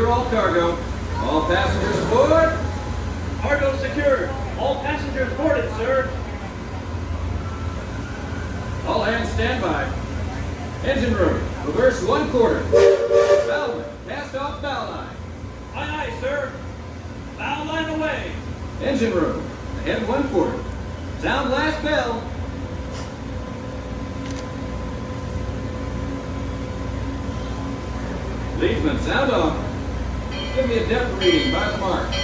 Secure all cargo. All passengers aboard. Cargo secured. All passengers boarded, sir. All hands stand by. Engine room, reverse 1/4. Bellman, cast off bow line. Aye, aye, sir. Bow line away. Engine room, ahead 1/4. Sound last bell. Leadsman, sound off. Give me a depth reading by the mark.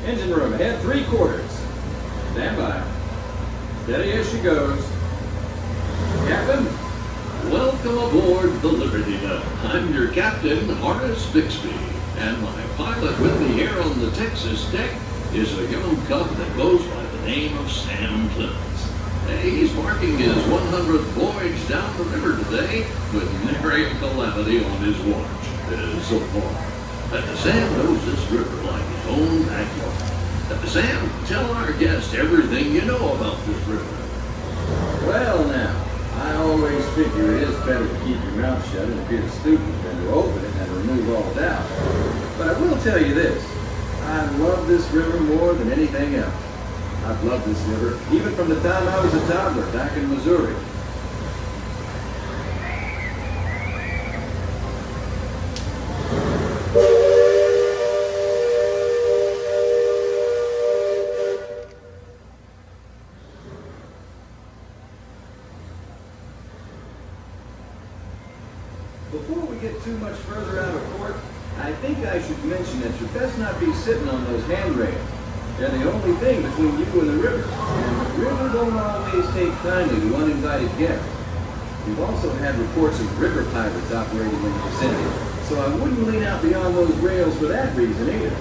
Engine room, ahead 3/4. Stand by. Steady as she goes. Captain? Welcome aboard the Liberty Belle. I'm your captain, Horace Bixby, and my pilot with me here on the Texas deck is a young cub that goes by the name of Sam Clemens. He's marking his 100th voyage down the river today with nary a calamity on his watch so far. Sam knows this river like his own backyard. Sam, tell our guest everything you know about this river. Well now, I always figure it is better to keep your mouth shut and appear stupid than to open it and remove all doubt. But I will tell you this, I love this river more than anything else. I've loved this river even from the time I was a toddler back in Missouri. Before we get too much further out of port, I think I should mention that you best not be sitting on those handrails. They're the only thing between you and the river, and the river don't always take kindly to uninvited guests. We've also had reports of river pirates operating in the vicinity, so I wouldn't lean out beyond those rails for that reason either.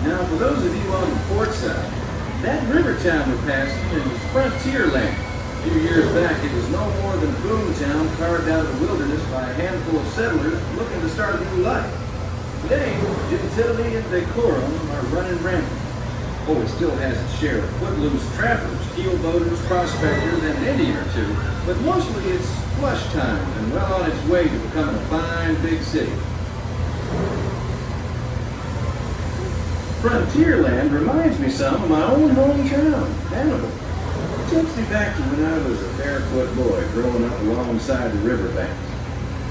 Now, for those of you on the port side, that river town we're passing is frontier land. A few years back, it was no more than a boom town carved out of the wilderness by a handful of settlers looking to start a new life. Today, gentility and decorum are running rampant. Oh, it still has its share of footloose trappers, keel boaters, prospectors, and an Indian or two, but mostly it's flush time and well on its way to becoming a fine big city. Frontierland reminds me some of my own hometown, Hannibal. It takes me back to when I was a barefoot boy growing up alongside the riverbanks.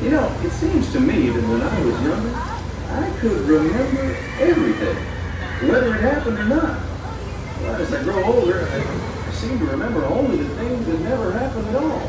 You know, it seems to me that when I was younger, I could remember everything, whether it happened or not. But as I grow older, I seem to remember only the things that never happened at all.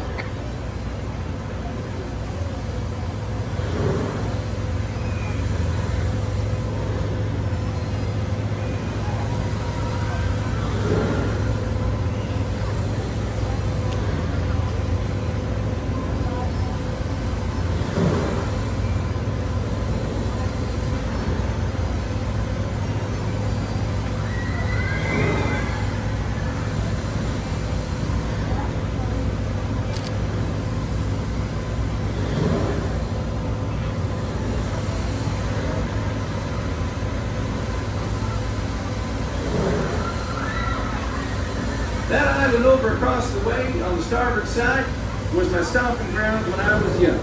That island over across the way on the starboard side was my stomping grounds when I was young.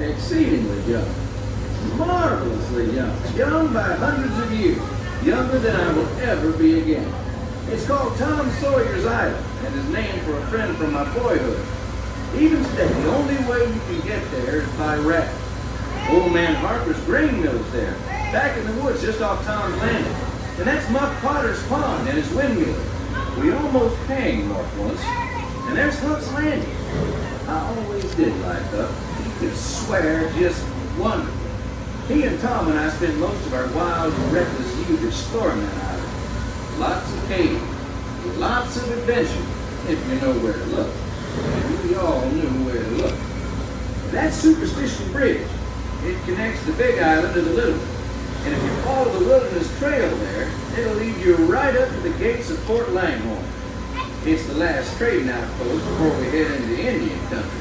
Exceedingly young. Marvelously young. Young by hundreds of years. Younger than I will ever be again. It's called Tom Sawyer's Island and is named for a friend from my boyhood. Even today, the only way you can get there is by raft. Old man Harper's grain mill's there, back in the woods just off Tom's Landing. And that's Muck Potter's pond and his windmill. We almost hanged North once. And there's Huck's Landing. I always did like Huck. He could swear just wonderful. He and Tom and I spent most of our wild and reckless youth exploring that island. Lots of caves, lots of adventure, if you know where to look. and we all knew where to look. That's Superstition Bridge. It connects the big island to the little one. And if you follow the wilderness trail there, it'll lead you right up to the gates of Fort Langhorn. It's the last trading outpost before we head into the Indian country.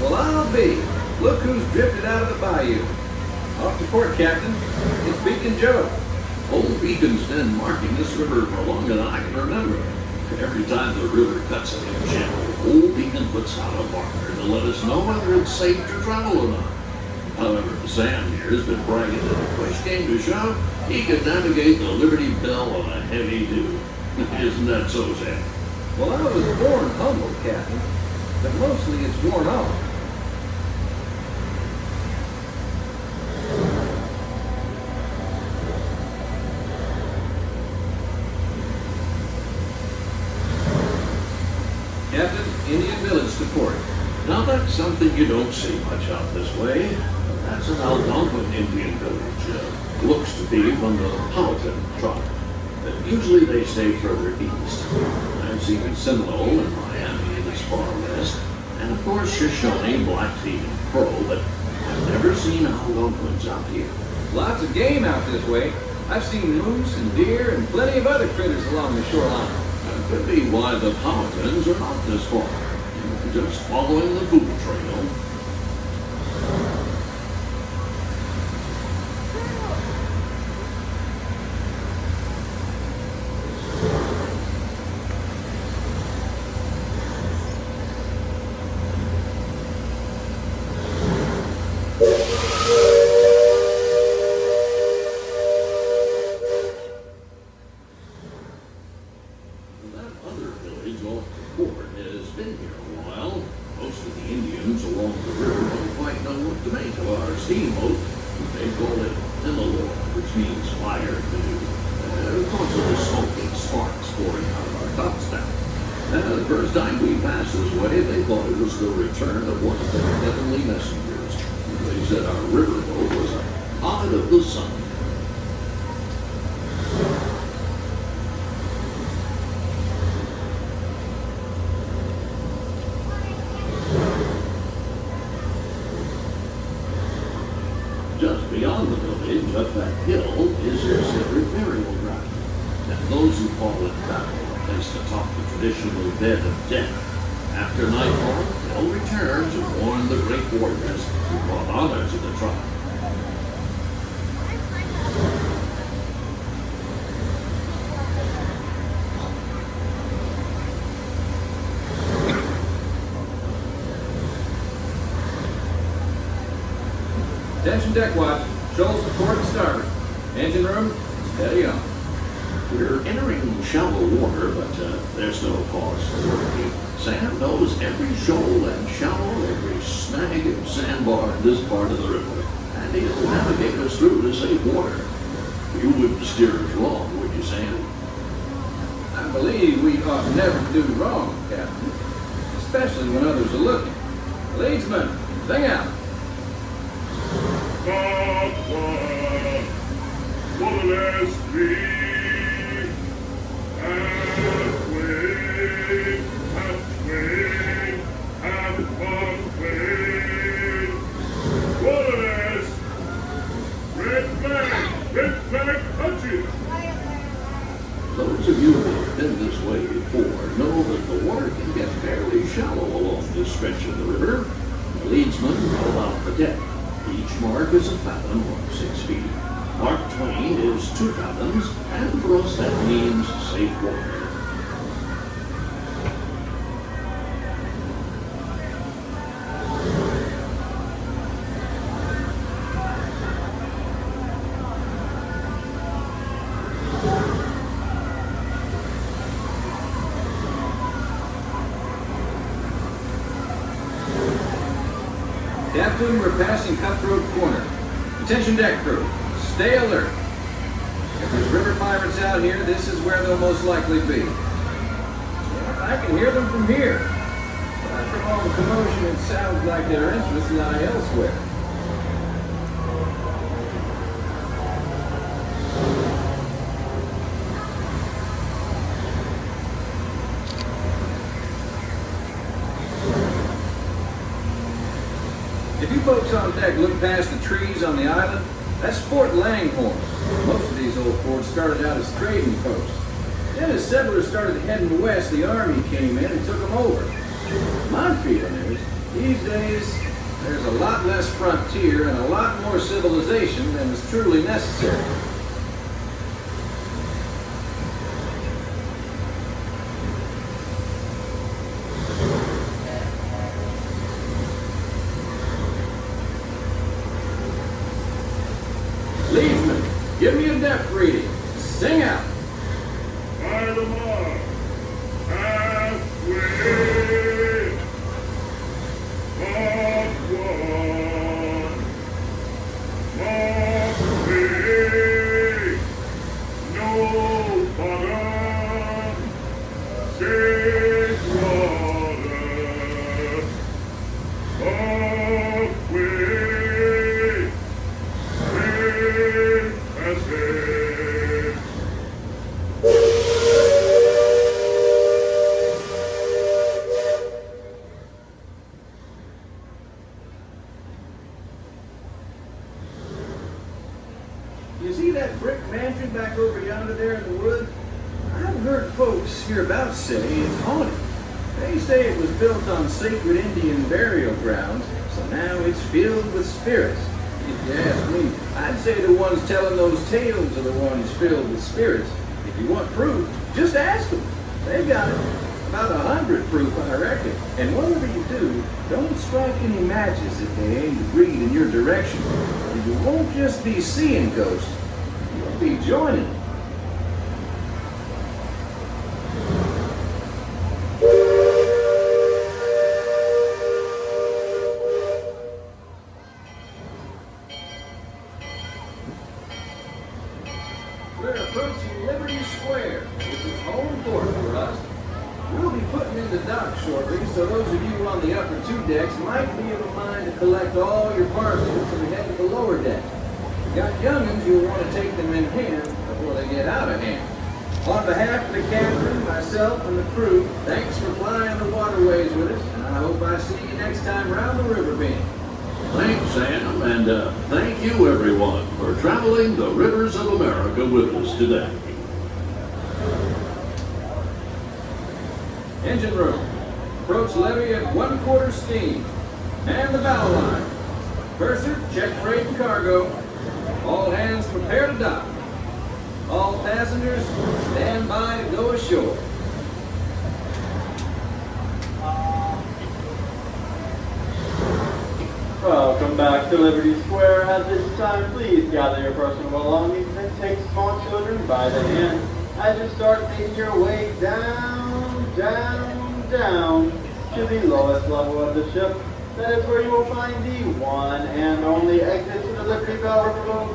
Well, I'll be. Look who's drifted out of the bayou. Off to port, Captain. It's Beacon Joe. Old Beacon's been marking this river for longer than I can remember. Every time the river cuts a new channel, Old Beacon puts out a marker to let us know whether it's safe to travel or not. However, Sam here has been bragging that if push came to shove, he could navigate the Liberty Belle on a heavy dew. Isn't that so, Sam? Well, I was born humble, Captain, but mostly it's worn off. Captain, Indian village to port. Now that's something you don't see much out this way. That's an Algonquin Indian village. Looks to be from the Powhatan tribe. Usually they stay further east. I've seen Seminole and Miami this far west, and of course Shoshone, Blackfeet, and Crow, but I've never seen Algonquins out here. Lots of game out this way. I've seen moose and deer and plenty of other critters along the shoreline. That could be why the Powhatans are not this far. Just following the food trail. They said our riverboat was a comet of the sun. Just beyond the village, up that hill, is their sacred burial ground. And those who fall in battle are placed atop the traditional bed of death. After nightfall, they'll return to mourn the great warriors who brought honor to the tribe. Attention deck watch. Shoals to port and starboard. Engine room, steady on. We're entering shallow water, but there's no cause for worry. Sam knows every shoal and shallow, every snag and sandbar in this part of the river, and he'll navigate us through to safe water. You wouldn't steer us wrong, would you, Sam? I believe we ought never to do wrong, Captain. Especially when others are looking. Leadsman, sing out. Waterless stream, halfway, halfway, waterless, red flag, touches. Those of you who have been this way before know that the water can get fairly shallow along this stretch of the river. The leadsman will out the deck. Each mark is a fathom or 6 feet. Mark Twain is 2 fathoms, and for us that means safe water. Captain, we're passing Cutthroat Corner. Attention deck crew, stay alert. If there's river pirates out here, this is where they'll most likely be. Yeah, I can hear them from here. But after all the commotion, it sounds like their interests lie elsewhere. If you folks on deck look past the trees on the island, that's Fort Langhorn. Most of these old forts started out as trading posts. Then as settlers started heading west, the army came in and took them over. My feeling is, these days, there's a lot less frontier and a lot more civilization than is truly necessary. Leadsman, give me a depth reading. Sing out. By the mark, halfway, mark 1, mark 3, no bottom, safe water, halfway, safe passage. You see that brick mansion back over yonder there in the wood? I've heard folks hereabouts say it's haunted. They say it was built on sacred Indian burial grounds, so now it's filled with spirits. If you ask me, I'd say the ones telling those tales are the ones filled with spirits. If you want proof, just ask them. They got it. About 100 proof, I reckon. And whatever you do, don't strike any matches if they aim to breathe in your direction. And you won't just be seeing ghosts, you'll be joining them. We're approaching Liberty Square, which is home port for us. We'll be putting in into dock shortly, so those of you on the upper two decks might be of a mind to collect all your parcels and head to the lower deck. If you got young'uns, you'll want to take them in hand before they get out of hand. On behalf of the captain, myself, and the crew, thanks for flying the waterways with us, and I hope I see you next time around the river bend. Thanks, Sam, and thank you, everyone, for traveling the rivers of America with us today. Engine room. Approach levee at 1/4 steam. And the bow line. Purser, check freight and cargo. All hands prepare to dock. All passengers, stand by to go ashore. Welcome back to Liberty Square. At this time, please gather your personal belongings and take small children by the hand as you start making your way down, down, down to the lowest level of the ship. That is where you will find the one and only exit to the Liberty Belle Riverboat.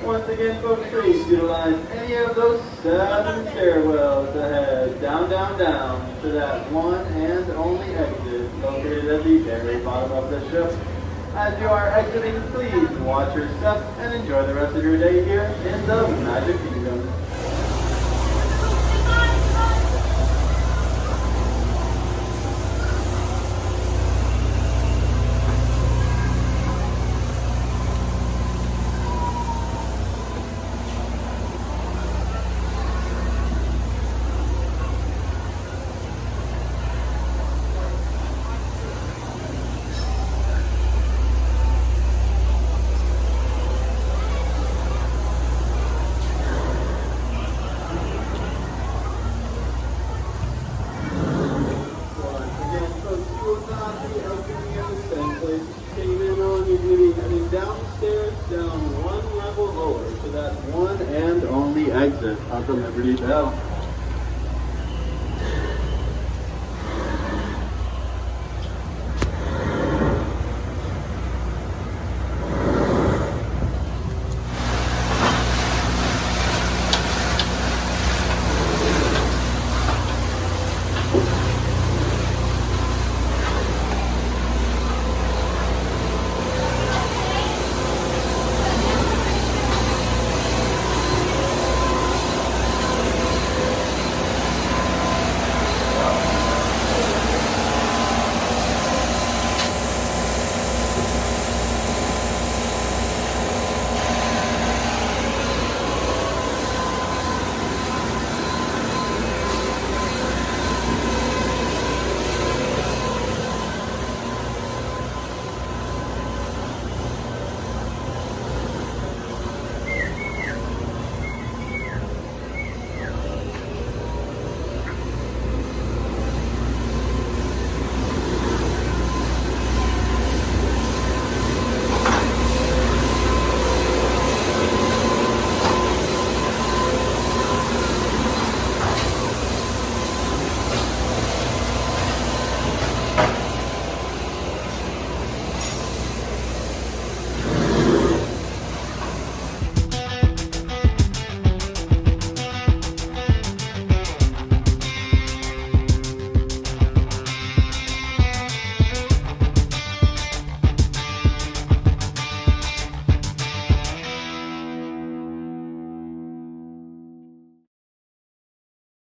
Once again, folks, please utilize any of those 7 stairwells ahead, down, down, down to that one and only exit located at the very bottom of the ship. As you are exiting, please watch your step and enjoy the rest of your day here in the Magic Kingdom. Downstairs, down one level lower to that one and only exit of the Liberty Belle.